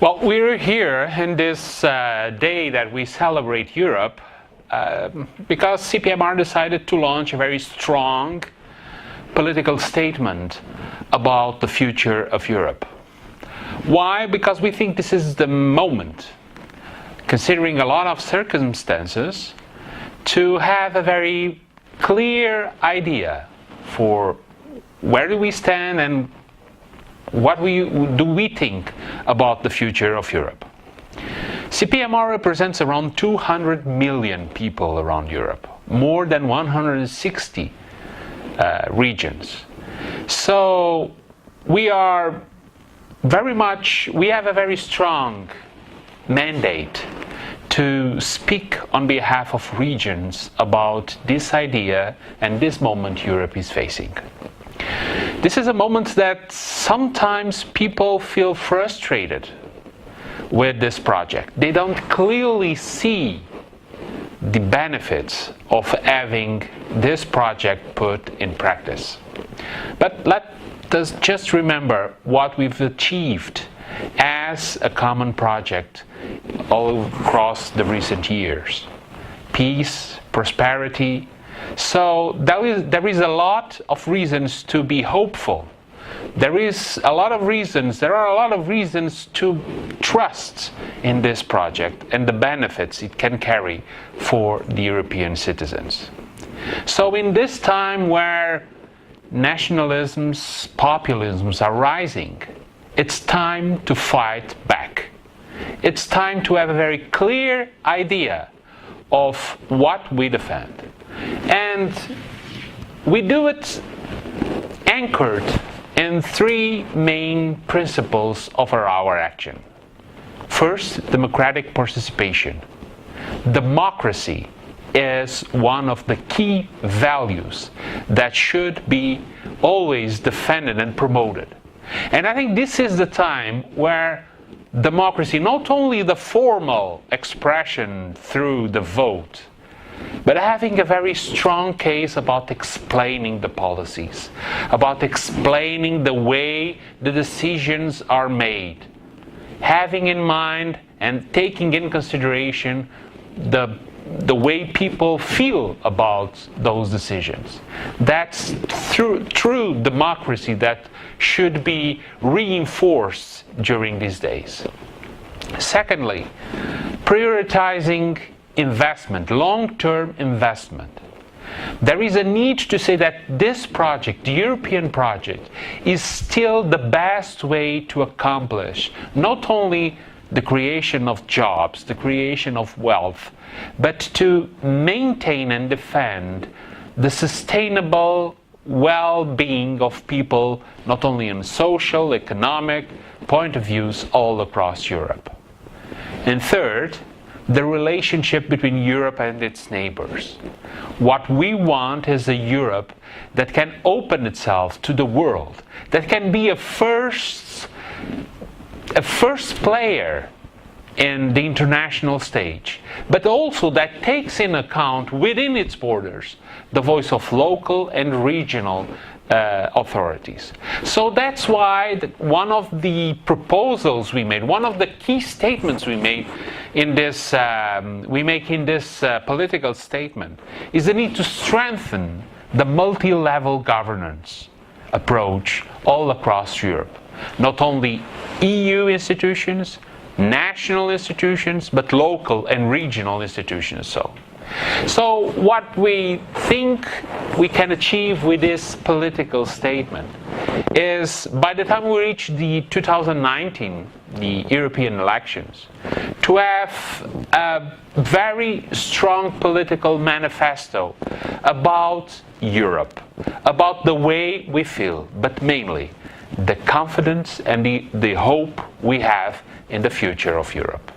Well, we're here in this day that we celebrate Europe because CPMR decided to launch a very strong political statement about the future of Europe. Why? Because we think this is the moment, considering a lot of circumstances, to have a very clear idea for where do we stand and what do we think about the future of Europe. CPMR represents around 200 million people around Europe, more than 160 regions. So we have a very strong mandate to speak on behalf of regions about this idea and this moment Europe is facing. This is a moment that sometimes people feel frustrated with this project. They don't clearly see the benefits of having this project put in practice. But let us just remember what we've achieved as a common project all across the recent years. Peace, prosperity. So there is a lot of reasons to be hopeful. There are a lot of reasons to trust in this project and the benefits it can carry for the European citizens. So in this time where nationalisms, populisms are rising, it's time to fight back. It's time to have a very clear idea of what we defend. And we do it anchored in three main principles of our action. First, democratic participation. Democracy is one of the key values that should be always defended and promoted. And I think this is the time where democracy, not only the formal expression through the vote, but having a very strong case about explaining the policies, about explaining the way the decisions are made, having in mind and taking in consideration the way people feel about those decisions. That's true democracy that should be reinforced during these days. Secondly, prioritizing investment, long-term investment. There is a need to say that this project, the European project, is still the best way to accomplish not only the creation of jobs, the creation of wealth, but to maintain and defend the sustainable well-being of people, not only in social, economic point of views all across Europe. And third, the relationship between Europe and its neighbors. What we want is a Europe that can open itself to the world, that can be a first player in the international stage, but also that takes in account within its borders the voice of local and regional authorities. So that's why one of the proposals we made, one of the key statements we made in this, political statement, is the need to strengthen the multi-level governance approach all across Europe. Not only EU institutions, national institutions, but local and regional institutions. So what we think we can achieve with this political statement is, by the time we reach the 2019, the European elections, to have a very strong political manifesto about Europe, about the way we feel, but mainly the confidence and the hope we have in the future of Europe.